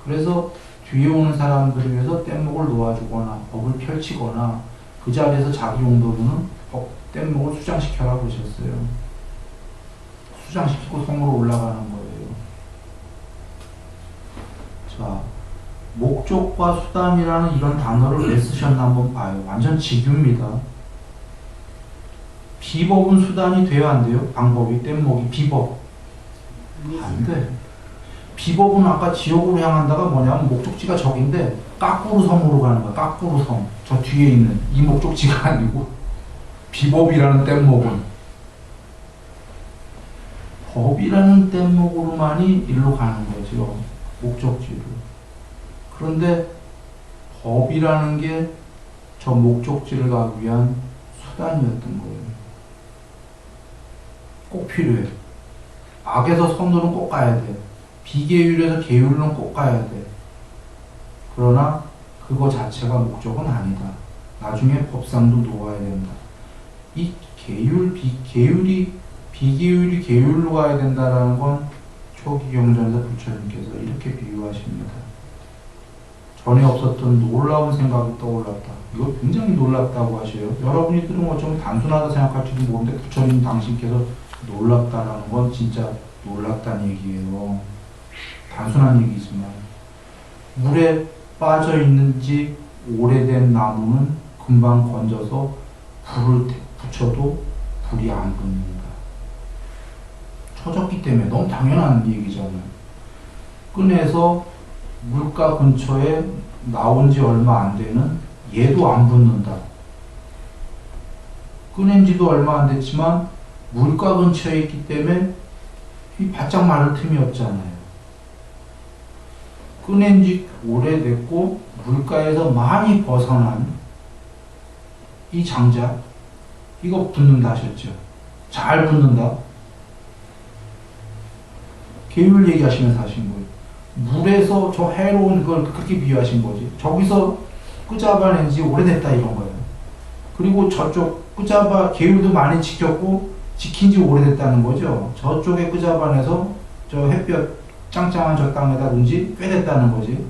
그래서 뒤에 오는 사람들을 위해서 뗏목을 놓아주거나 법을 펼치거나 그 자리에서 자기 용도로는 뗏목을 수장시켜라 그러셨어요. 수장시키고 성으로 올라가는 거예요. 자, 목적과 수단이라는 이런 단어를 왜 쓰셨나 한번 봐요. 완전 직유입니다. 비법은 수단이 돼야 안 돼요? 방법이, 뗏목이 비법. 안 돼. 비법은 아까 지옥으로 향한다가 뭐냐면 목적지가 저긴데 까꾸루 섬으로 가는 거야. 까꾸루 섬. 저 뒤에 있는 이 목적지가 아니고 비법이라는 뗏목은 법이라는 뗏목으로만이 일로 가는 거죠. 목적지로. 그런데 법이라는 게 저 목적지를 가기 위한 수단이었던 거예요. 꼭 필요해. 악에서 선으로는 꼭 가야 돼. 비계율에서 계율로는 꼭 가야 돼. 그러나 그거 자체가 목적은 아니다. 나중에 법상도 놓아야 된다. 이 비계율이 계율로 가야 된다라는 건 초기 경전에서 부처님께서 이렇게 비유하십니다. 전에 없었던 놀라운 생각이 떠올랐다. 이거 굉장히 놀랍다고 하셔요. 여러분들은 뭐 좀 단순하다 생각할지도 모르는데 부처님 당신께서 놀랍다라는 건 진짜 놀랍다는 얘기예요. 단순한 얘기지만 물에 빠져 있는지 오래된 나무는 금방 건져서 불을 붙여도 불이 안 붙는다. 처졌기 때문에 너무 당연한 얘기잖아요. 꺼내서 물가 근처에 나온 지 얼마 안 되는 얘도 안 붙는다. 꺼낸 지도 얼마 안 됐지만 물가 근처에 있기 때문에 이 바짝 마를 틈이 없잖아요. 꺼낸 지 오래됐고 물가에서 많이 벗어난 이 장작, 이거 붙는다 하셨죠? 잘 붙는다. 계율 얘기하시면서 하신 거예요. 물에서 저 해로운 걸 그렇게 비유하신 거지. 저기서 끄잡아낸 지 오래됐다 이런 거예요. 그리고 저쪽 계율도 많이 지켰고 지킨 지 오래됐다는 거죠. 저쪽에 끄잡아내서 저 햇볕 짱짱한 저 땅에다 놓은 지 꽤 됐다는 거지.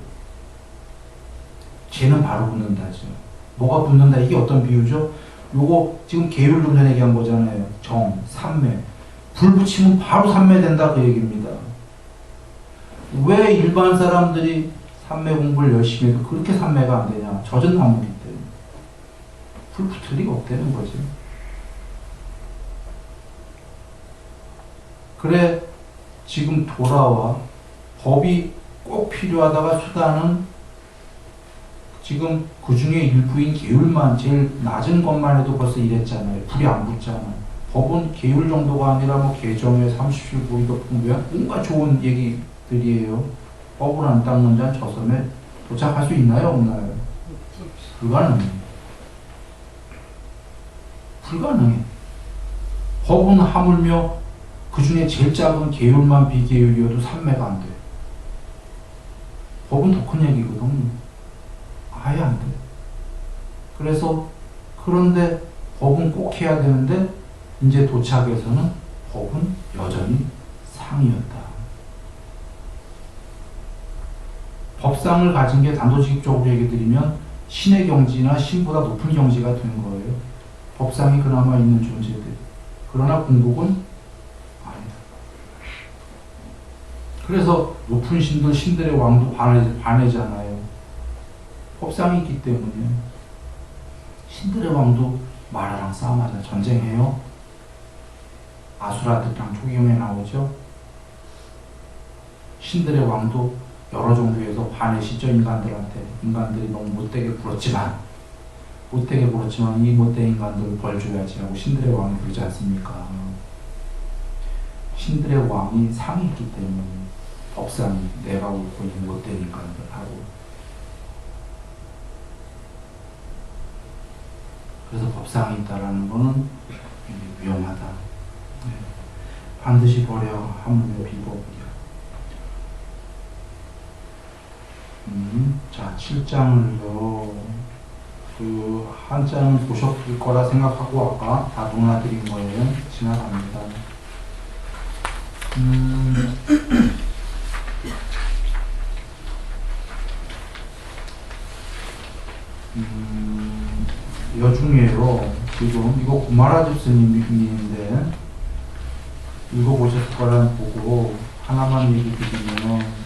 쟤는 바로 붙는다죠. 뭐가 붙는다? 이게 어떤 비유죠? 요거 지금 계율 좀 전에 얘기한 거잖아요. 정, 삼매. 불 붙이면 바로 삼매 된다 그 얘기입니다. 왜 일반 사람들이 삼매 공부를 열심히 해도 그렇게 삼매가 안 되냐? 젖은 나무기 때문에. 불 붙을 리가 없다는 거지. 그래, 지금 돌아와. 법이 꼭 필요하다가 수단은 지금 그 중에 일부인 계율만, 제일 낮은 것만 해도 벌써 이랬잖아요. 불이 안 붙잖아요. 법은 계율 정도가 아니라 뭐 개정에 30일 보이덕분 뭐야? 온갖 좋은 얘기들이에요. 법을 안 닦는 자는 저 섬에 도착할 수 있나요? 없나요? 불가능해. 불가능해. 법은 하물며 그 중에 제일 작은 계율만 비계율이어도 삼매가 안 돼. 법은 더 큰 얘기거든. 아예 안 돼. 그래서 그런데 법은 꼭 해야 되는데 이제 도착에서는 법은 여전히 상이었다. 법상을 가진 게 단도직입적으로 얘기 드리면 신의 경지나 신보다 높은 경지가 된 거예요. 법상이 그나마 있는 존재들. 그러나 궁극은 아니다. 그래서 높은 신들, 신들의 왕도 반해잖아요. 법상이 있기 때문에. 신들의 왕도 마라랑 싸움하자. 전쟁해요. 아수라들랑 초기경에 나오죠. 신들의 왕도 여러 종류에서 반해시죠. 인간들이 너무 못되게 굴었지만 이 못된 인간들을 벌 줘야지 하고 신들의 왕이 그러지 않습니까? 신들의 왕이 상이 있기 때문에 법상이 내가 옳고 이 못된 인간들 하고, 그래서 법상이 있다라는 거는 위험하다. 네. 반드시 버려 하물며 비법이야. 자, 7장을요. 그 한자는 보셨을 거라 생각하고 아까 다 논하드린 거예요. 지나갑니다. 여중이에요. 지금 이거 구마라집 스님인데 읽어보셨을 거라는 보고 하나만 얘기 드리면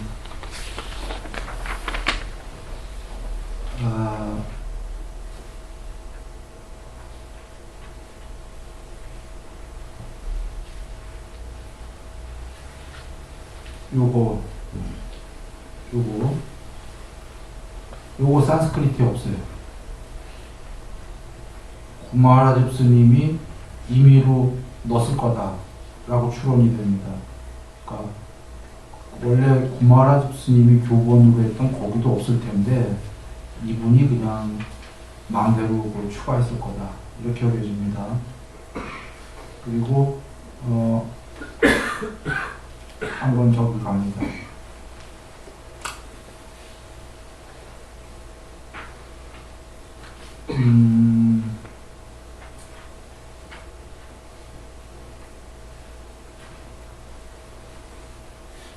요거 산스크리트에 없어요. 구마라집 스님이 임의로 넣었을 거다라고 추론이 됩니다. 그러니까 원래 구마라집 스님이 교본으로 했던 거기도 없을 텐데 이분이 그냥 마음대로 그걸 추가했을 거다 이렇게 여겨집니다. 그리고 한번 적을 갑니다.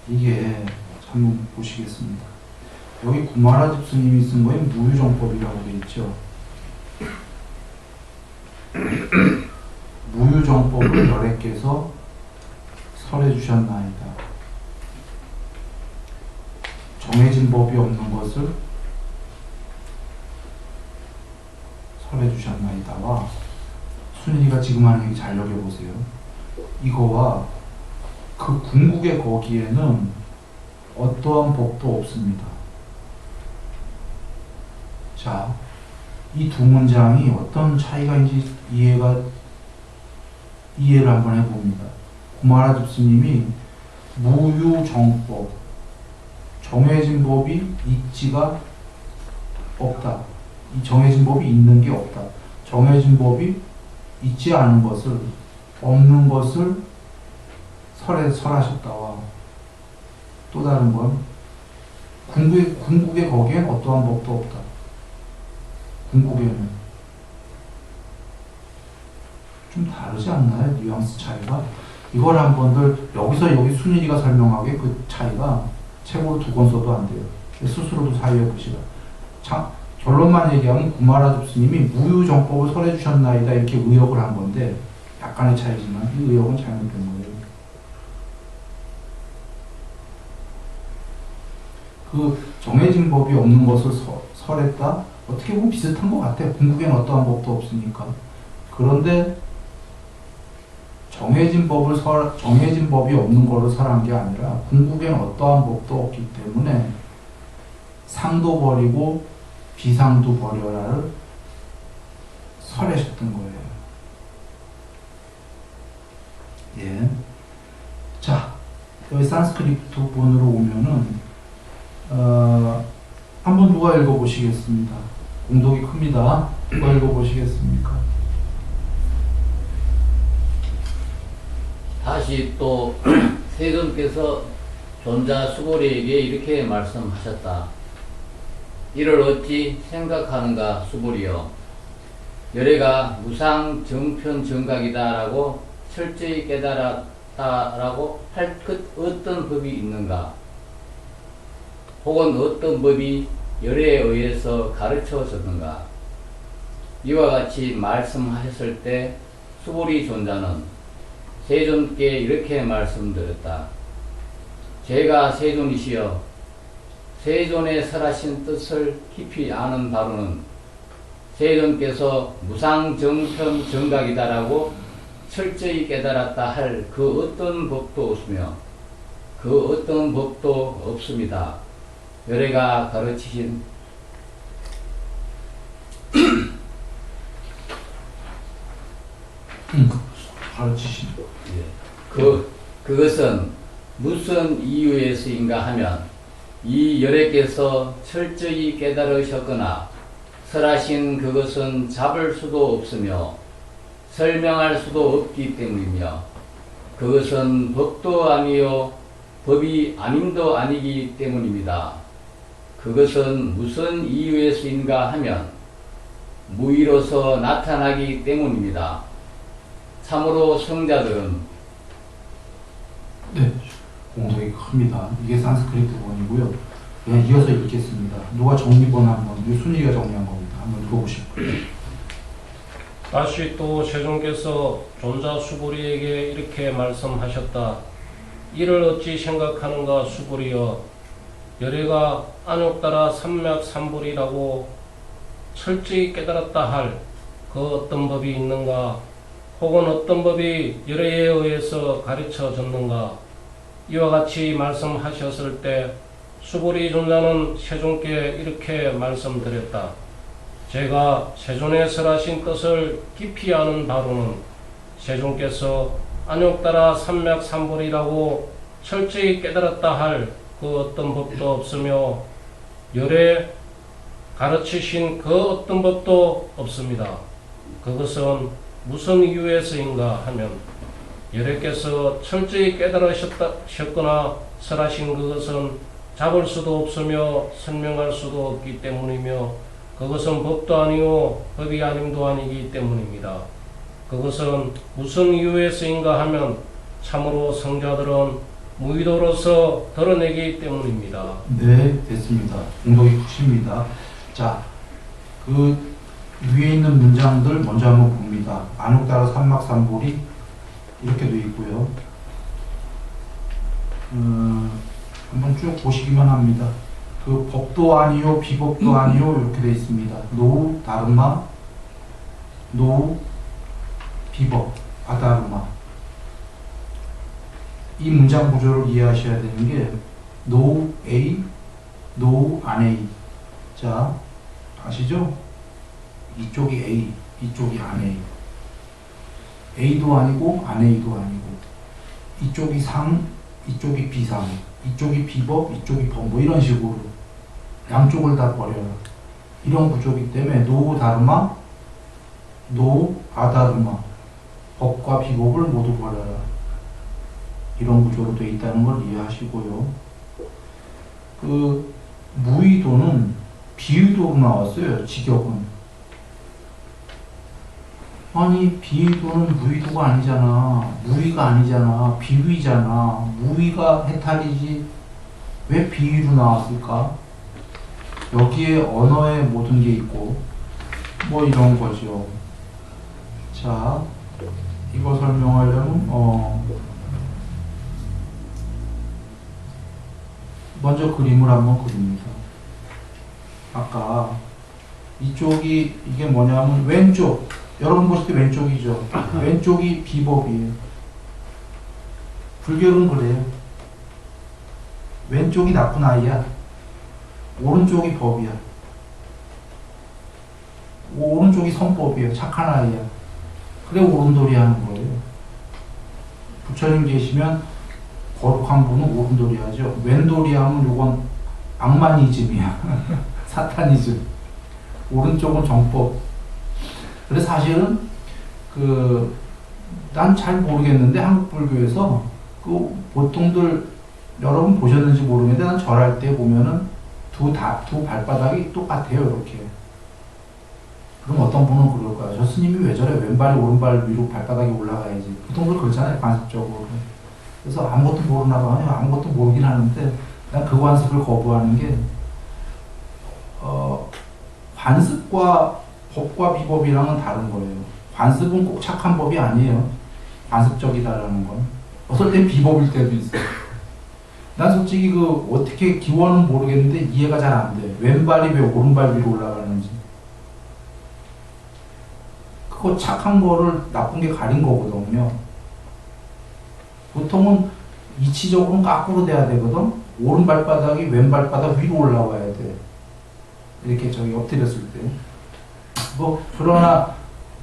이게 한번 보시겠습니다. 여기 구마라집 스님이 쓴 거에 무유정법이라고 되어 있죠. 무유정법을 열애께서 설해 주셨나이다. 정해진 법이 없는 것을 설해 주셨나이다와 순일이가 지금 하는 얘기 잘 여겨보세요. 이거와 그 궁극의 거기에는 어떠한 법도 없습니다. 자, 이 두 문장이 어떤 차이가인지 이해를 한번 해봅니다. 구마라집 스님이 무유정법, 정해진 법이 있지가 없다. 이 정해진 법이 있는 게 없다. 정해진 법이 있지 않은 것을, 없는 것을 설하셨다와 또 다른 건 궁극의 거기엔 어떠한 법도 없다. 궁극에는 좀 다르지 않나요? 뉘앙스 차이가. 이걸 한 번들 여기서 여기 순일이가 설명하기에 그 차이가 책으로 두 권 써도 안 돼요. 스스로도 사유해 보시라. 결론만 얘기하면 구마라집 스님이 무유정법을 설해 주셨나이다 이렇게 의역을 한 건데 약간의 차이지만 이 의역은 잘못된 거예요. 그 정해진 법이 없는 것을 설했다? 어떻게 보면 비슷한 것 같아요. 궁극에는 어떠한 법도 없으니까. 그런데 정해진 법이 없는 거를 설한 게 아니라 궁극에는 어떠한 법도 없기 때문에 상도 버리고 비상도 버려라를 설하셨던 거예요. 예. 자, 여기 산스크리트 본으로 오면은 한번 누가 읽어보시겠습니다. 공독이 큽니다. 누가 읽어보시겠습니까? 다시 또 세존께서 존자 수보리에게 이렇게 말씀하셨다. 이를 어찌 생각하는가 수보리여. 열애가 무상 정편 정각이다라고 철저히 깨달았다라고 할 어떤 법이 있는가? 혹은 어떤 법이 열애에 의해서 가르쳐졌는가? 이와 같이 말씀하셨을 때 수보리 존자는 세존께 이렇게 말씀드렸다. 제가 세존이시여 세존의 설하신 뜻을 깊이 아는 바로는 세존께서 무상정편 정각이다라고 철저히 깨달았다 할 그 어떤 법도 없으며 그 어떤 법도 없습니다. 열애가 가르치신 그것은 무슨 이유에서인가 하면 이 열애께서 철저히 깨달으셨거나 설하신 그것은 잡을 수도 없으며 설명할 수도 없기 때문이며 그것은 법도 아니요 법이 아님도 아니기 때문입니다. 그것은 무슨 이유에서인가 하면 무의로서 나타나기 때문입니다. 참으로 성자들은 네, 공독이 큽니다. 이게 산스크리트 본이고요. 그냥 이어서 읽겠습니다. 누가 정리본 한번, 순위가 정리한 겁니다. 한번 읽어보실까요? 다시 또 세종께서 존자 수고리에게 이렇게 말씀하셨다. 이를 어찌 생각하는가 수고리여. 열애가 안욕 따라 삼맥삼불이라고 철저히 깨달았다 할 그 어떤 법이 있는가? 혹은 어떤 법이 열애에 의해서 가르쳐졌는가? 이와 같이 말씀하셨을 때 수고리 존자는 세존께 이렇게 말씀드렸다. 제가 세존의 설하신 뜻을 깊이 아는 바로는 세존께서 안욕 따라 삼맥삼불이라고 철저히 깨달았다 할 그 어떤 법도 없으며 열애 가르치신 그 어떤 법도 없습니다. 그것은 무슨 이유에서인가 하면 열애께서 철저히 깨달으셨거나 설하신 그것은 잡을 수도 없으며 설명할 수도 없기 때문이며 그것은 법도 아니고 법이 아님도 아니기 때문입니다. 그것은 무슨 이유에서인가 하면 참으로 성자들은 무의도로서 드러내기 때문입니다. 네, 됐습니다. 공덕이 크십니다. 자, 그 위에 있는 문장들 먼저 한번 봅니다. 안욕 따라 삼막삼볼이 이렇게 돼 있고요. 한번 쭉 보시기만 합니다. 그 법도 아니요, 비법도 아니요 이렇게 돼 있습니다. 노 다르마, 노 비법, 아다르마. 이 문장 구조를 이해하셔야 되는 게 no A, no 안 A. 자, 아시죠? 이쪽이 A, 이쪽이 안 A. A도 아니고 안 A도 아니고. 이쪽이 상, 이쪽이 비상. 이쪽이 비법, 이쪽이 법. 뭐 이런 식으로 양쪽을 다 버려요. 이런 구조이기 때문에 no 다르마, no 아다르마. 법과 비법을 모두 버려라. 이런 구조로 되어 있다는 걸 이해하시고요. 그 무의도는 비의도로 나왔어요. 직역은. 아니 비의도는 무의도가 아니잖아. 무의가 아니잖아. 비의잖아. 무의가 해탈이지 왜 비의로 나왔을까? 여기에 언어의 모든 게 있고 뭐 이런 거죠. 자, 이거 설명하려면 먼저 그림을 한번 그립니다. 아까 이쪽이 이게 뭐냐면 왼쪽, 여러분 보실 때 왼쪽이죠. 왼쪽이 비법이에요. 불교는 그래요. 왼쪽이 나쁜 아이야. 오른쪽이 법이야. 오른쪽이 선법이에요. 착한 아이야. 그래 오른돌이 하는 거예요. 부처님 계시면 거룩한 분은 오른돌이 하죠. 왼돌이 하면 요건 악마니즘이야. 사타니즘. 오른쪽은 정법. 그래서 사실은 난 잘 모르겠는데 한국 불교에서 그 보통들 여러분 보셨는지 모르겠는데 난 절할 때 보면은 두 발바닥이 똑같아요. 이렇게. 그럼 어떤 분은 그럴 거야. 저 스님이 왜 저래? 왼발이 오른발 위로 발바닥이 올라가야지. 보통들 그렇잖아요. 관습적으로. 그래서 아무것도 모르나 봐요. 아무것도 모르긴 하는데 난 그 관습을 거부하는 게 관습과 법과 비법이랑은 다른 거예요. 관습은 꼭 착한 법이 아니에요. 관습적이다라는 건. 어떨 땐 비법일 때도 있어요. 난 솔직히 어떻게 기원은 모르겠는데 이해가 잘 안 돼. 왼발이 왜 오른발 위로 올라가는지. 그거 착한 거를 나쁜 게 가린 거거든요. 보통은 이치적으로는 거꾸로 돼야 되거든. 오른 발바닥이 왼 발바닥 위로 올라와야 돼. 이렇게 엎드렸을 때. 그러나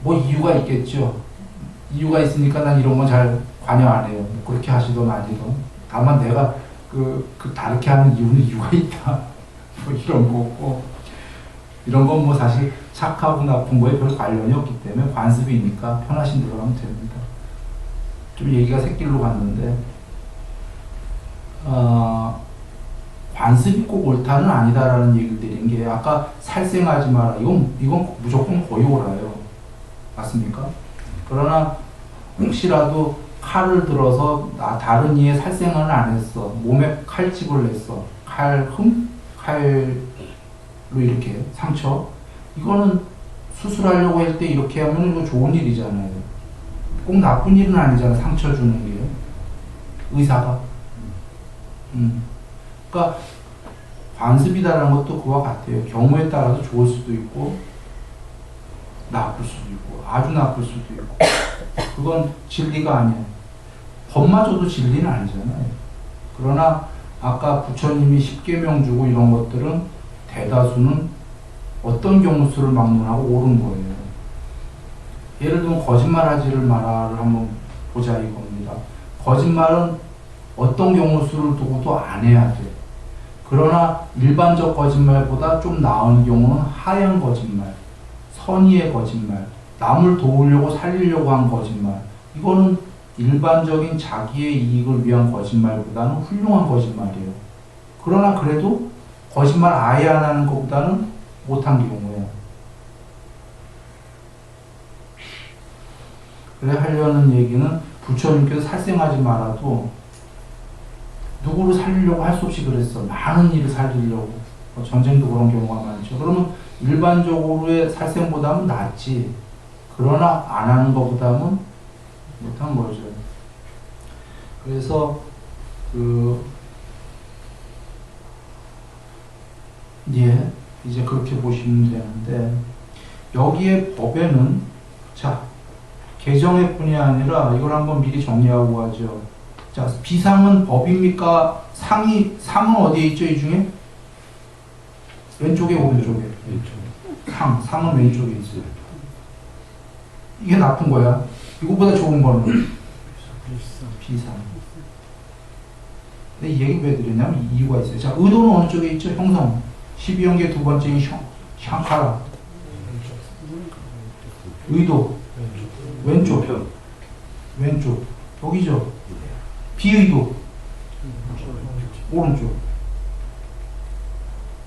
이유가 있겠죠. 이유가 있으니까 난 이런 건 잘 관여 안 해요. 그렇게 하시던 아니던. 다만 내가 다르게 하는 이유는 이유가 있다. 이런 거고. 이런 건 사실 착하고 나쁜 거에 별 관련이 없기 때문에 관습이니까 편하신 대로 하면 됩니다. 좀 얘기가 새길로 갔는데, 관습이 꼭 옳다는 아니다라는 얘기를 드린 게, 아까 살생하지 마라. 이건 무조건 거의 옳아요. 맞습니까? 그러나, 혹시라도 칼을 들어서 다른 이의 살생을 안 했어. 몸에 칼집을 냈어. 칼로 이렇게 상처. 이거는 수술하려고 할 때 이렇게 하면 이거 좋은 일이잖아요. 꼭 나쁜 일은 아니잖아, 상처 주는 게. 의사가. 그러니까 관습이다라는 것도 그와 같아요. 경우에 따라서 좋을 수도 있고 나쁠 수도 있고 아주 나쁠 수도 있고 그건 진리가 아니에요. 법마저도 진리는 아니잖아요. 그러나 아까 부처님이 10계명 주고 이런 것들은 대다수는 어떤 경우 수를 막론하고 옳은 거예요. 예를 들면 거짓말하지를 마라를 한번 보자 이겁니다. 거짓말은 어떤 경우 수를 두고도 안 해야 돼. 그러나 일반적 거짓말보다 좀 나은 경우는 하얀 거짓말, 선의의 거짓말, 남을 도우려고 살리려고 한 거짓말. 이거는 일반적인 자기의 이익을 위한 거짓말보다는 훌륭한 거짓말이에요. 그러나 그래도 거짓말 아예 안 하는 것보다는 못한 경우예요. 그래 하려는 얘기는 부처님께서 살생하지 말아도 누구를 살리려고 할 수 없이 그랬어. 많은 일을 살리려고. 전쟁도 그런 경우가 많죠. 그러면 일반적으로의 살생보다는 낫지. 그러나 안 하는 것보다는 못한 거죠. 그래서 이제 그렇게 보시면 되는데 여기에 법에는 자 개정의 뿐이 아니라 이걸 한번 미리 정리하고 하죠. 자, 비상은 법입니까? 상은 어디에 있죠? 이 중에? 왼쪽에 오른쪽에? 상은 왼쪽에 있어요. 이게 나쁜 거야. 이거보다 좋은 거는 비상. 근데 이 얘기 왜 드렸냐면 이유가 있어요. 자, 의도는 어느 쪽에 있죠? 형성. 12연계 두 번째인 샹카라. 의도. 왼쪽. 왼쪽. 여기죠. 비의도. 오른쪽.